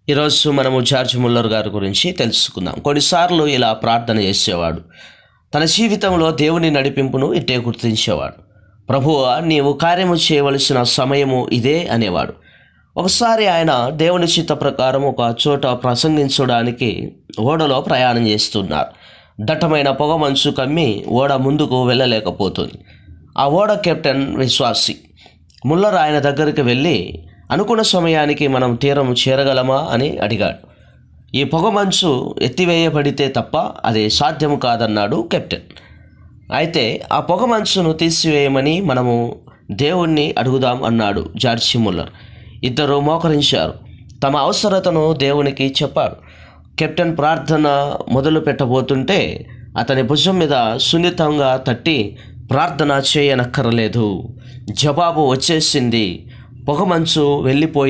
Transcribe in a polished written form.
ఈరోజు మనము George Muller గారి గురించి తెలుసుకుందాం. కొన్నిసార్లు ఇలా ప్రార్థన చేసేవాడు. తన జీవితంలో దేవుని నడిపింపును ఇట్టే గుర్తించేవాడు. ప్రభువా, నీవు కార్యము చేయవలసిన సమయము ఇదే అనేవాడు. ఒకసారి ఆయన దేవుని చిత్త ప్రకారం ఒక చోట ప్రసంగించడానికి ఓడలో ప్రయాణం చేస్తున్నారు. దట్టమైన పొగ మంచు కమ్మి ఓడ ముందుకు వెళ్ళలేకపోతుంది. ఆ ఓడ కెప్టెన్ విశ్వాసి. ముల్లర్ ఆయన దగ్గరికి వెళ్ళి, అనుకున్న సమయానికి మనం తీరం చేరగలమా అని అడిగాడు. ఈ పొగమంచు ఎత్తివేయబడితే తప్ప అది సాధ్యము కాదన్నాడు కెప్టెన్. అయితే ఆ పొగమంచును తీసివేయమని మనము దేవుణ్ణి అడుగుదాం అన్నాడు జార్జ్ ముల్లర్. ఇద్దరు మోకరించారు. తమ అవసరతను దేవునికి చెప్పారు. కెప్టెన్ ప్రార్థన మొదలు పెట్టబోతుంటే అతని భుజం మీద సున్నితంగా తట్టి, ప్రార్థన చేయనక్కరలేదు, జవాబు వచ్చేసింది, పొగమంచు వెళ్ళిపోయి